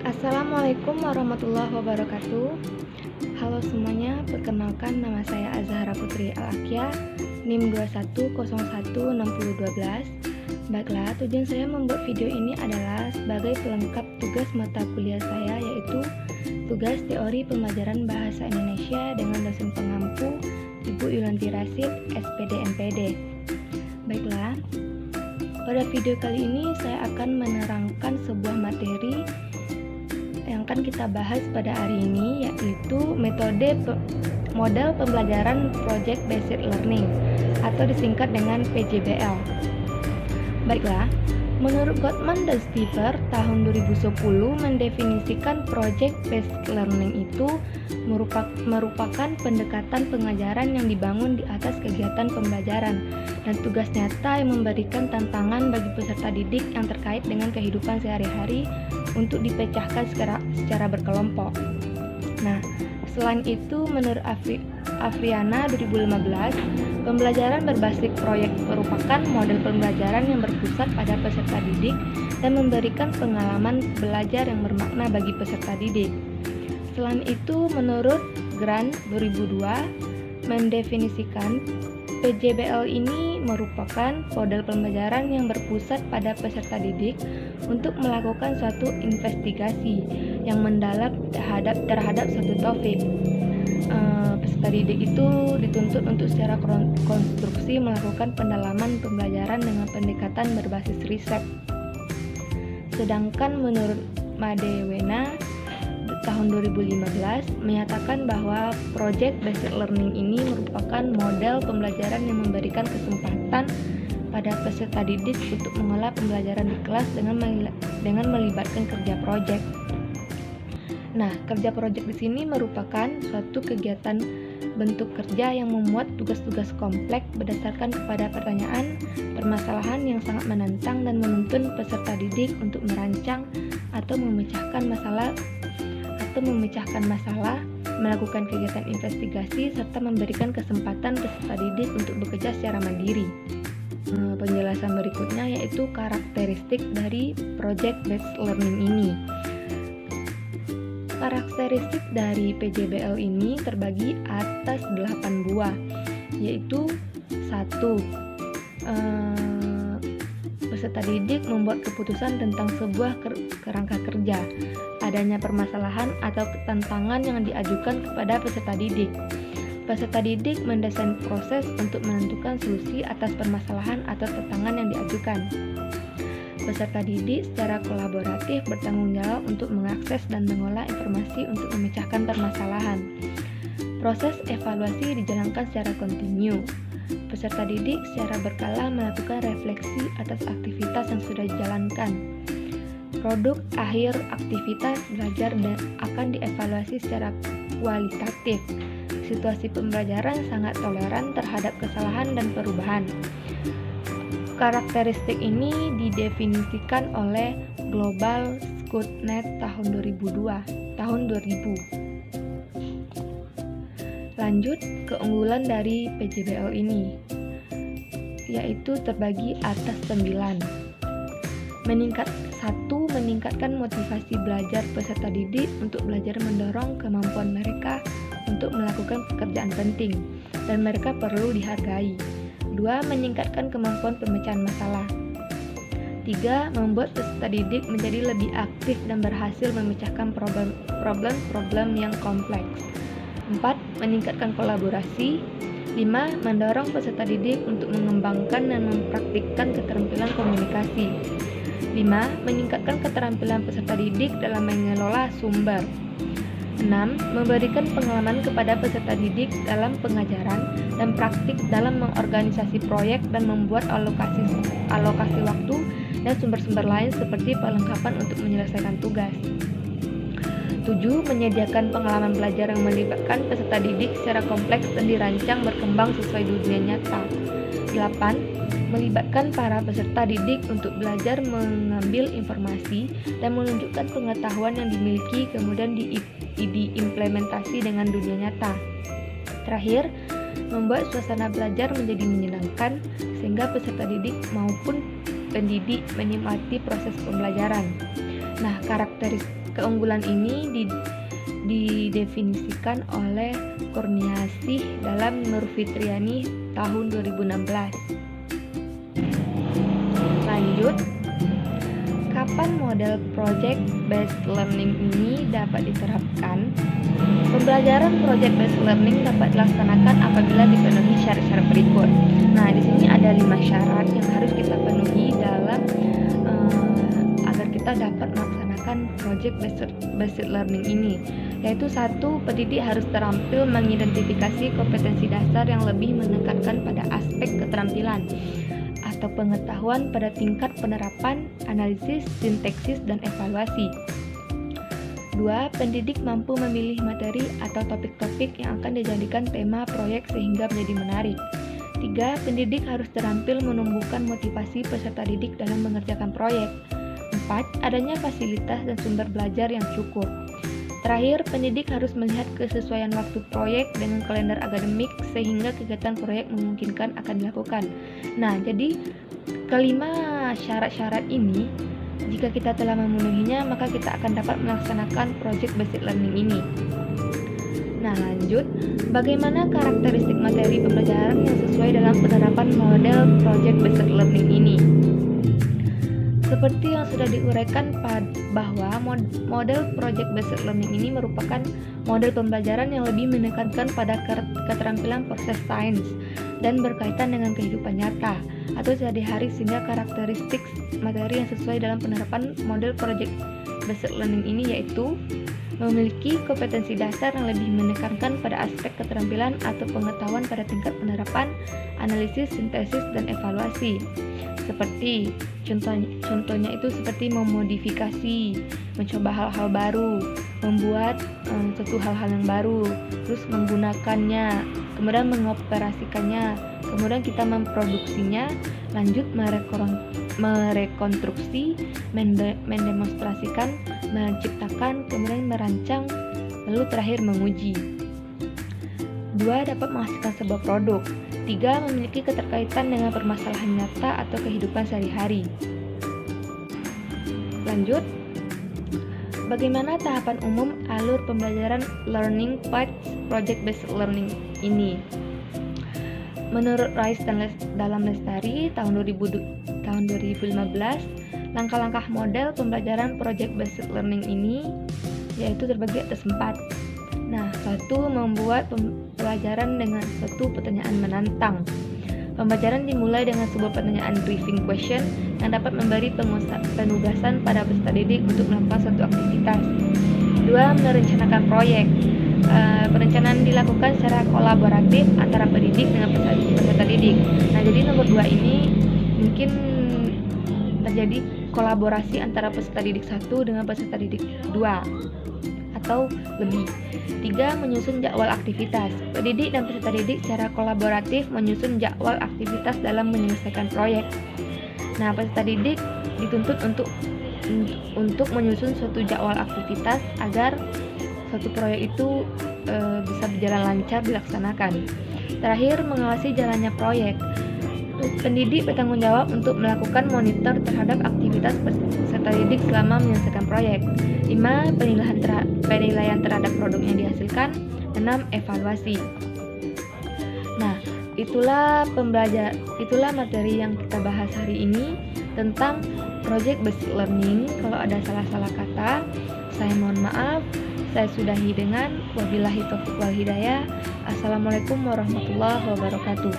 Assalamualaikum warahmatullahi wabarakatuh. Halo semuanya, perkenalkan nama saya Azahra Putri Al-Akia, NIM 21016012. Baiklah, tujuan saya membuat video ini adalah sebagai pelengkap tugas mata kuliah saya, yaitu tugas teori pembelajaran bahasa Indonesia dengan dosen pengampu Ibu Yulanti Rasid, SPD MPD. Baiklah, pada video kali ini saya akan menerangkan sebuah materi yang akan kita bahas pada hari ini, yaitu model pembelajaran Project Based Learning atau disingkat dengan PJBL. Baiklah, menurut Gottman dan Stiver tahun 2010 mendefinisikan Project Based Learning itu merupakan pendekatan pengajaran yang dibangun di atas kegiatan pembelajaran dan tugas nyata yang memberikan tantangan bagi peserta didik yang terkait dengan kehidupan sehari-hari untuk dipecahkan secara berkelompok. Nah, selain itu, menurut Afriana 2015, pembelajaran berbasis proyek merupakan model pembelajaran yang berpusat pada peserta didik dan memberikan pengalaman belajar yang bermakna bagi peserta didik. Selain itu, menurut Grant 2002, mendefinisikan PJBL ini merupakan model pembelajaran yang berpusat pada peserta didik untuk melakukan suatu investigasi yang mendalam terhadap suatu topik. Peserta didik itu dituntut untuk secara konstruksi melakukan pendalaman pembelajaran dengan pendekatan berbasis riset. Sedangkan menurut Madewena tahun 2015 menyatakan bahwa Project Based Learning ini merupakan model pembelajaran yang memberikan kesempatan pada peserta didik untuk mengolah pembelajaran di kelas dengan melibatkan kerja proyek. Nah, kerja proyek di sini merupakan suatu kegiatan bentuk kerja yang memuat tugas-tugas kompleks berdasarkan kepada pertanyaan, permasalahan yang sangat menantang dan menuntun peserta didik untuk merancang atau memecahkan masalah, melakukan kegiatan investigasi, serta memberikan kesempatan peserta didik untuk bekerja secara mandiri. Penjelasan berikutnya yaitu karakteristik dari Project Based Learning ini. Karakteristik dari PJBL ini terbagi atas 8 buah, yaitu 1. Peserta didik membuat keputusan tentang sebuah kerangka kerja. Adanya permasalahan atau tantangan yang diajukan kepada peserta didik. Peserta didik mendesain proses untuk menentukan solusi atas permasalahan atau tantangan yang diajukan. Peserta didik secara kolaboratif bertanggung jawab untuk mengakses dan mengolah informasi untuk memecahkan permasalahan. Proses evaluasi dijalankan secara kontinu. Peserta didik secara berkala melakukan refleksi atas aktivitas yang sudah dijalankan. Produk akhir aktivitas belajar dan akan dievaluasi secara kualitatif. Situasi pembelajaran sangat toleran terhadap kesalahan dan perubahan. Karakteristik ini didefinisikan oleh Global Scoutnet tahun 2000. Lanjut, keunggulan dari PJBL ini yaitu terbagi atas 9. Meningkatkan motivasi belajar peserta didik untuk belajar mendorong kemampuan mereka untuk melakukan pekerjaan penting dan mereka perlu dihargai. 2. Meningkatkan kemampuan pemecahan masalah. 3. Membuat peserta didik menjadi lebih aktif dan berhasil memecahkan problem-problem yang kompleks. 4. Meningkatkan kolaborasi. 5. Mendorong peserta didik untuk mengembangkan dan mempraktikkan keterampilan komunikasi. 5. Meningkatkan keterampilan peserta didik dalam mengelola sumber. 6. Memberikan pengalaman kepada peserta didik dalam pengajaran dan praktik dalam mengorganisasi proyek dan membuat alokasi waktu dan sumber-sumber lain seperti perlengkapan untuk menyelesaikan tugas. 7. Menyediakan pengalaman belajar yang melibatkan peserta didik secara kompleks dan dirancang berkembang sesuai dunia nyata. 8. Melibatkan para peserta didik untuk belajar mengambil informasi dan menunjukkan pengetahuan yang dimiliki kemudian diimplementasi dengan dunia nyata. Terakhir, membuat suasana belajar menjadi menyenangkan sehingga peserta didik maupun pendidik menikmati proses pembelajaran. Nah, karakteristik keunggulan ini didefinisikan oleh Kurniasih dalam Nur Fitriani tahun 2016. Lanjut, kapan model project based learning ini dapat diterapkan? Pembelajaran project based learning dapat dilaksanakan apabila dipenuhi syarat-syarat berikut. Nah, di sini ada 5 syarat yang harus kita penuhi dalam agar kita dapat melaksanakan project based learning ini. Yaitu 1, pendidik harus terampil mengidentifikasi kompetensi dasar yang lebih menekankan pada aspek keterampilan atau pengetahuan pada tingkat penerapan, analisis, sintaksis, dan evaluasi. 2, pendidik mampu memilih materi atau topik-topik yang akan dijadikan tema proyek sehingga menjadi menarik. 3, pendidik harus terampil menumbuhkan motivasi peserta didik dalam mengerjakan proyek. 4, adanya fasilitas dan sumber belajar yang cukup. Terakhir, pendidik harus melihat kesesuaian waktu proyek dengan kalender akademik sehingga kegiatan proyek memungkinkan akan dilakukan. Nah, jadi kelima syarat-syarat ini, jika kita telah memenuhinya, maka kita akan dapat melaksanakan project based learning ini. Nah, lanjut, bagaimana karakteristik materi pembelajaran yang sesuai dalam penerapan model project based learning ini? Seperti yang sudah diuraikan bahwa model project based learning ini merupakan model pembelajaran yang lebih menekankan pada keterampilan proses sains dan berkaitan dengan kehidupan nyata atau sehari-hari, sehingga karakteristik materi yang sesuai dalam penerapan model project based learning ini yaitu memiliki kompetensi dasar yang lebih menekankan pada aspek keterampilan atau pengetahuan pada tingkat penerapan, analisis, sintesis, dan evaluasi. Seperti contohnya itu seperti memodifikasi, mencoba hal-hal baru, membuat suatu hal-hal yang baru, terus menggunakannya, kemudian mengoperasikannya, kemudian kita memproduksinya, lanjut merekonstruksi, mendemonstrasikan, menciptakan, kemudian merancang, lalu terakhir menguji. 2, dapat menghasilkan sebuah produk. 3, memiliki keterkaitan dengan permasalahan nyata atau kehidupan sehari-hari. Lanjut, bagaimana tahapan umum alur pembelajaran learning path project based learning ini? Menurut Rice dalam Lestari tahun 2015, langkah-langkah model pembelajaran project based learning ini yaitu terbagi atas 4. Nah, 1, membuat pembelajaran dengan suatu pertanyaan menantang. Pembelajaran dimulai dengan sebuah pertanyaan briefing question yang dapat memberi penugasan pada peserta didik untuk melakukan suatu aktivitas. 2, merencanakan proyek. Perencanaan dilakukan secara kolaboratif antara pendidik dengan peserta didik. Nah, jadi nomor 2 ini mungkin terjadi kolaborasi antara peserta didik 1 dengan peserta didik 2 atau lebih. 3, menyusun jadwal aktivitas. Pendidik dan peserta didik secara kolaboratif menyusun jadwal aktivitas dalam menyelesaikan proyek. Nah, peserta didik dituntut untuk menyusun suatu jadwal aktivitas agar suatu proyek itu bisa berjalan lancar dilaksanakan. Terakhir, mengawasi jalannya proyek. Pendidik bertanggung jawab untuk melakukan monitor terhadap aktivitas peserta didik selama menyelesaikan proyek. 5, penilaian terhadap produk yang dihasilkan. 6, evaluasi. Nah, itulah materi yang kita bahas hari ini tentang project based learning. Kalau ada salah-salah kata, saya mohon maaf. Saya sudahi dengan wabillahi taufiq wal hidayah. Assalamualaikum warahmatullahi wabarakatuh.